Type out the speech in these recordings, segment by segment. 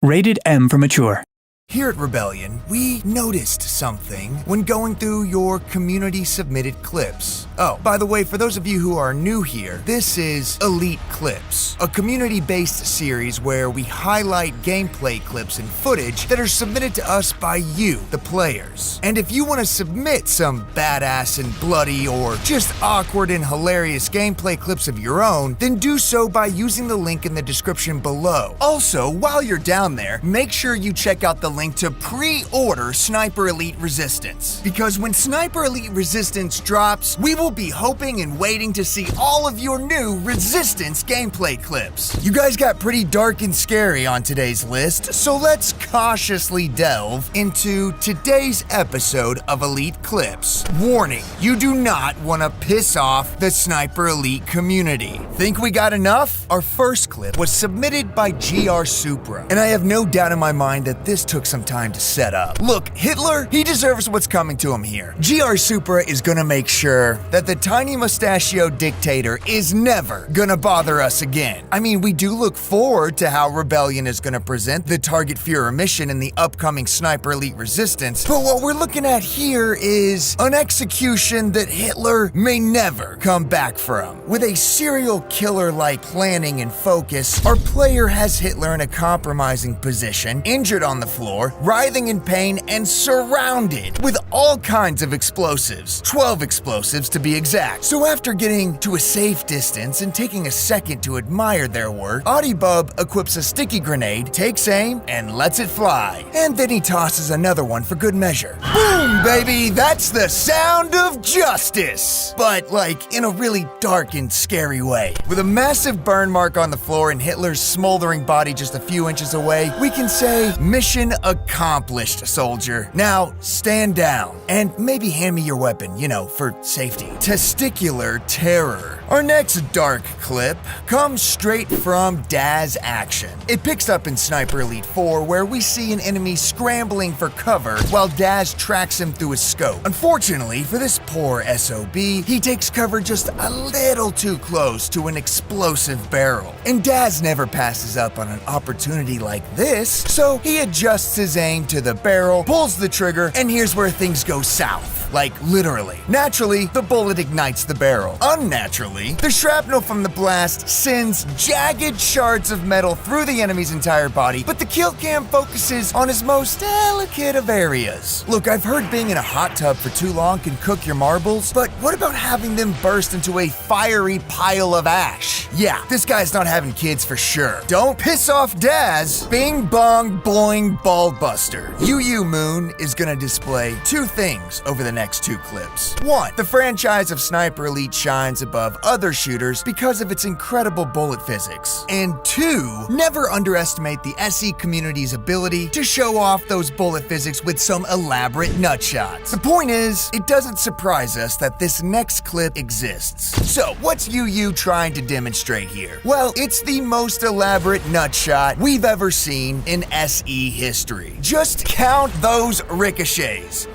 Rated M for mature. Here at Rebellion, we noticed something when going through your community-submitted clips. Oh, by the way, for those of you who are new here, this is Elite Clips, a community-based series where we highlight gameplay clips and footage that are submitted to us by you, the players. And if you want to submit some badass and bloody or just awkward and hilarious gameplay clips of your own, then do so by using the link in the description below. Also, while you're down there, make sure you check out the link to pre-order Sniper Elite Resistance. Because when Sniper Elite Resistance drops, we will be hoping and waiting to see all of your new Resistance gameplay clips. You guys got pretty dark and scary on today's list, so let's cautiously delve into today's episode of Elite Clips. Warning, you do not want to piss off the Sniper Elite community. Think we got enough? Our first clip was submitted by GR Supra, and I have no doubt in my mind that this took some time to set up. Look, Hitler, he deserves what's coming to him here. GR Supra is gonna make sure that the tiny mustachio dictator is never gonna bother us again. I mean, we do look forward to how Rebellion is gonna present the Target Führer mission in the upcoming Sniper Elite Resistance, but what we're looking at here is an execution that Hitler may never come back from. With a serial killer-like planning and focus, our player has Hitler in a compromising position, injured on the floor, writhing in pain, and surrounded with all kinds of explosives. 12 explosives to be exact. So after getting to a safe distance and taking a second to admire their work, Audibub equips a sticky grenade, takes aim, and lets it fly. And then he tosses another one for good measure. Boom, baby! That's the sound of justice! But like in a really dark and scary way. With a massive burn mark on the floor and Hitler's smoldering body just a few inches away, we can say mission accomplished, soldier. Now, stand down and maybe hand me your weapon, for safety. Testicular terror. Our next dark clip comes straight from Daz action. It picks up in Sniper Elite 4 where we see an enemy scrambling for cover while Daz tracks him through his scope. Unfortunately for this poor SOB, he takes cover just a little too close to an explosive barrel. And Daz never passes up on an opportunity like this, so he adjusts his aim to the barrel, pulls the trigger, and here's where things go south. Like, literally. Naturally, the bullet ignites the barrel. Unnaturally, the shrapnel from the blast sends jagged shards of metal through the enemy's entire body, but the kill cam focuses on his most delicate of areas. Look, I've heard being in a hot tub for too long can cook your marbles, but what about having them burst into a fiery pile of ash? Yeah, this guy's not having kids for sure. Don't piss off Daz. Bing bong boing ball buster. UU Moon is gonna display two things over the next two clips. One, the franchise of Sniper Elite shines above other shooters because of its incredible bullet physics. And two, never underestimate the SE community's ability to show off those bullet physics with some elaborate nutshots. The point is, it doesn't surprise us that this next clip exists. So, what's UU trying to demonstrate here? Well, it's the most elaborate nutshot we've ever seen in SE history. Just count those ricochets.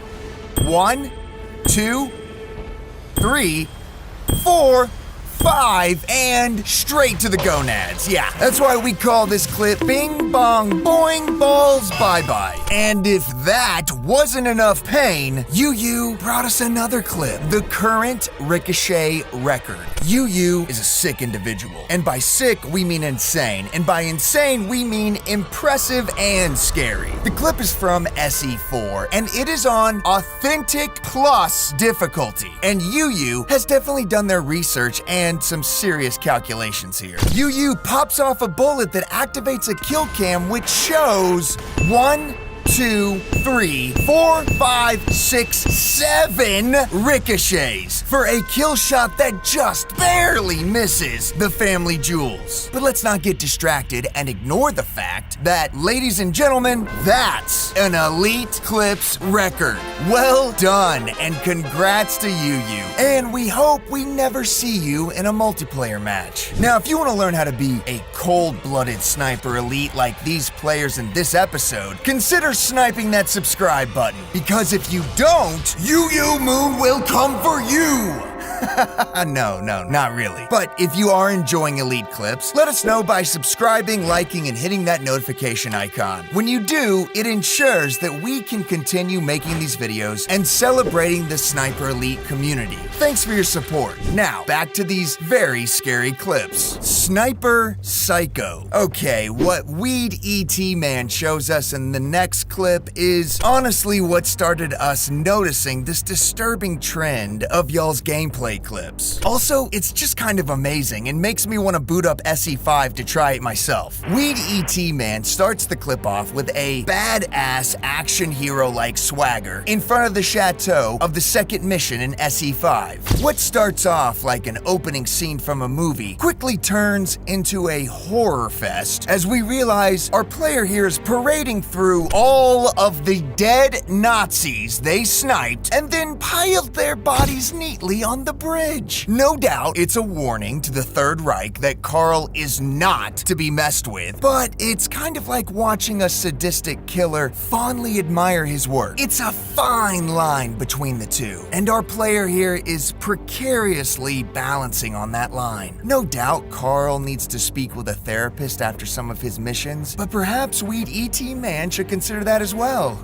1, 2, 3, 4, 5, and straight to the gonads. Yeah, that's why we call this clip Bing Bong Boing Balls Bye Bye. And if that wasn't enough pain, UU brought us another clip, the current Ricochet record. UU is a sick individual, and by sick we mean insane, and by insane we mean impressive and scary. The clip is from SE4, and it is on Authentic Plus difficulty, and UU has definitely done their research and some serious calculations here. UU pops off a bullet that activates a kill cam which shows 1, 2, 3, 4, 5, 6, 7 ricochets for a kill shot that just barely misses the family jewels. But let's not get distracted and ignore the fact that, ladies and gentlemen, that's an Elite Clips record. Well done, and congrats to UU. And we hope we never see you in a multiplayer match. Now, if you want to learn how to be a cold-blooded Sniper Elite like these players in this episode, consider sniping that subscribe button, because if you don't, UU Moon will come for you! No, not really. But if you are enjoying Elite Clips, let us know by subscribing, liking, and hitting that notification icon. When you do, it ensures that we can continue making these videos and celebrating the Sniper Elite community. Thanks for your support. Now, back to these very scary clips. Sniper Psycho. Okay, what Weed ET Man shows us in the next clip is honestly what started us noticing this disturbing trend of y'all's gameplay clips. Also, it's just kind of amazing and makes me want to boot up SE5 to try it myself. Weed ET Man starts the clip off with a badass action hero-like swagger in front of the chateau of the second mission in SE5. What starts off like an opening scene from a movie quickly turns into a horror fest as we realize our player here is parading through all of the dead Nazis they sniped and then piled their bodies neatly on the bridge. No doubt it's a warning to the Third Reich that Carl is not to be messed with, but it's kind of like watching a sadistic killer fondly admire his work. It's a fine line between the two, and our player here is precariously balancing on that line. No doubt Carl needs to speak with a therapist after some of his missions, but perhaps Weed ET Man should consider that as well.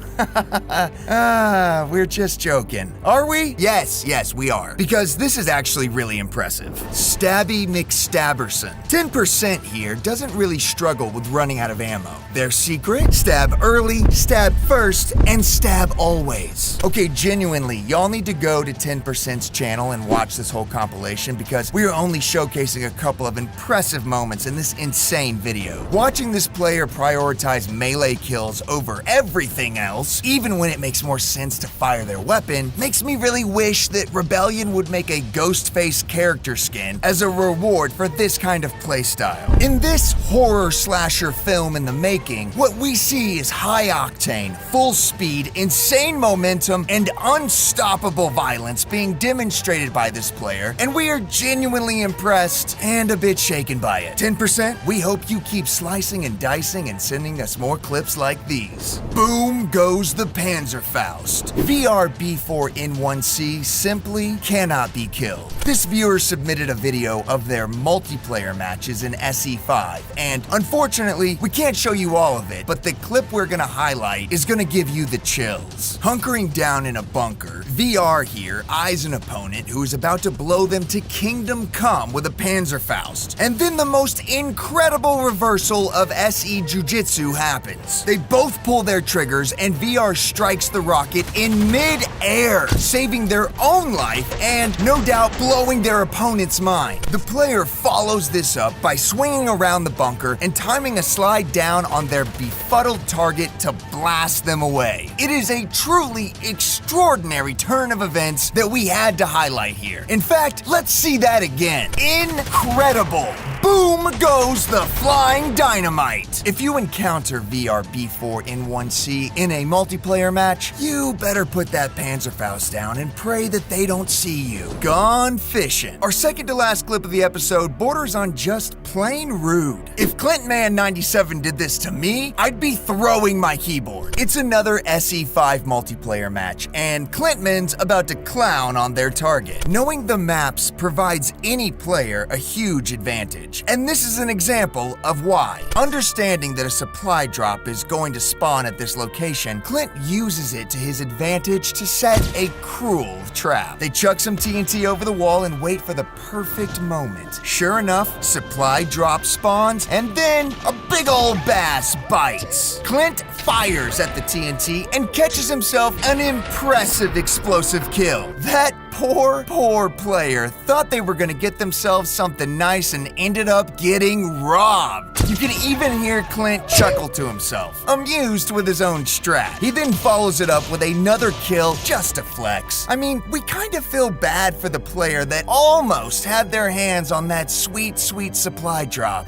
We're just joking. Are we? Yes, we are. Because this is actually really impressive. Stabby McStabberson. 10% here doesn't really struggle with running out of ammo. Their secret? Stab early, stab first, and stab always. Okay, genuinely, y'all need to go to 10%'s channel and watch this whole compilation because we are only showcasing a couple of impressive moments in this insane video. Watching this player prioritize melee kills over everything else, even when it makes more sense to fire their weapon, makes me really wish that Rebellion would make a Ghostface character skin as a reward for this kind of playstyle. In this horror slasher film in the making, what we see is high octane, full speed, insane momentum, and unstoppable violence being demonstrated by this player, and we are genuinely impressed and a bit shaken by it. 10%, we hope you keep slicing and dicing and sending us more clips like these. Boom goes the Panzerfaust. VRB4N1C simply cannot be killed. This viewer submitted a video of their multiplayer matches in SE5, and unfortunately, we can't show you all of it, but the clip we're gonna highlight is gonna give you the chills. Hunkering down in a bunker, VR here eyes an opponent who is about to blow them to kingdom come with a Panzerfaust. And then the most incredible reversal of SE Jiu-Jitsu happens. They both pull their triggers and VR strikes the rocket in mid-air, saving their own life and no doubt blowing their opponent's mind. The player follows this up by swinging around the bunker and timing a slide down on their befuddled target to blast them away. It is a truly extraordinary turn of events that we had to highlight here. In fact, let's see that again. Incredible! Boom goes the flying dynamite! If you encounter VRB4N1C in a multiplayer match, you better put that Panzerfaust down and pray that they don't see you. Gone fishing. Our second to last clip of the episode borders on just plain rude. If ClintMan97 did this to me, I'd be throwing my keyboard. It's another SE5 multiplayer match, and Clintman's about to clown on their target. Knowing the maps provides any player a huge advantage, and this is an example of why. Understanding that a supply drop is going to spawn at this location, Clint uses it to his advantage to set a cruel trap. They chuck some TNT over the wall and wait for the perfect moment. Sure enough, supply drop spawns, and then a big old bass bites. Clint fires at the TNT and catches himself an impressive explosive kill. That poor player thought they were gonna get themselves something nice and ended up getting robbed. You can even hear Clint chuckle to himself, amused with his own strat. He then follows it up with another kill just to flex. I mean, we kind of feel bad for the player that almost had their hands on that sweet supply drop.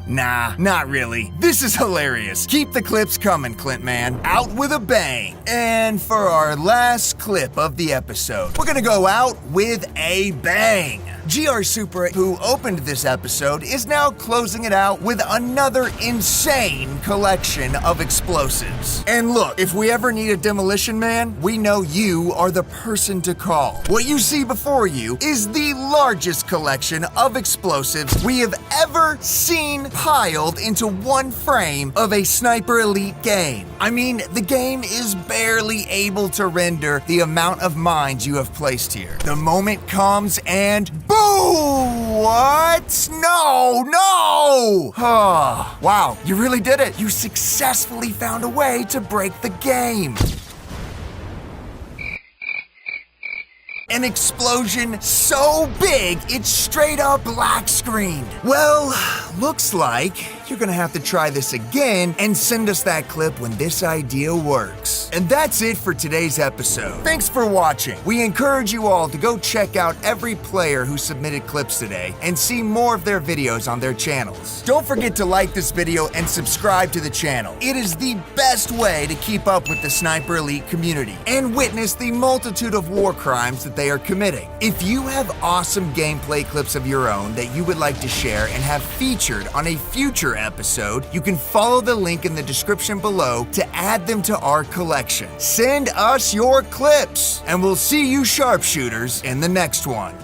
Nah, not really. This is hilarious. Keep the clips coming, Clint man. Out with a bang. And for our last clip of the episode, we're gonna go out with a bang. GR Super, who opened this episode, is now closing it out with another insane collection of explosives. And look, if we ever need a demolition man, we know you are the person to call. What you see before you is the largest collection of explosives we have ever seen piled into one frame of a Sniper Elite game. I mean, the game is barely able to render the amount of mines you have placed here. The moment comes and boom! What? No! Wow, you really did it. You successfully found a way to break the game. An explosion so big, it's straight up black screened. Well, looks like you're gonna have to try this again and send us that clip when this idea works. And that's it for today's episode. Thanks for watching. We encourage you all to go check out every player who submitted clips today and see more of their videos on their channels. Don't forget to like this video and subscribe to the channel. It is the best way to keep up with the Sniper Elite community and witness the multitude of war crimes that they are committing. If you have awesome gameplay clips of your own that you would like to share and have featured on a future episode, you can follow the link in the description below to add them to our collection. Send us your clips, and we'll see you sharpshooters in the next one.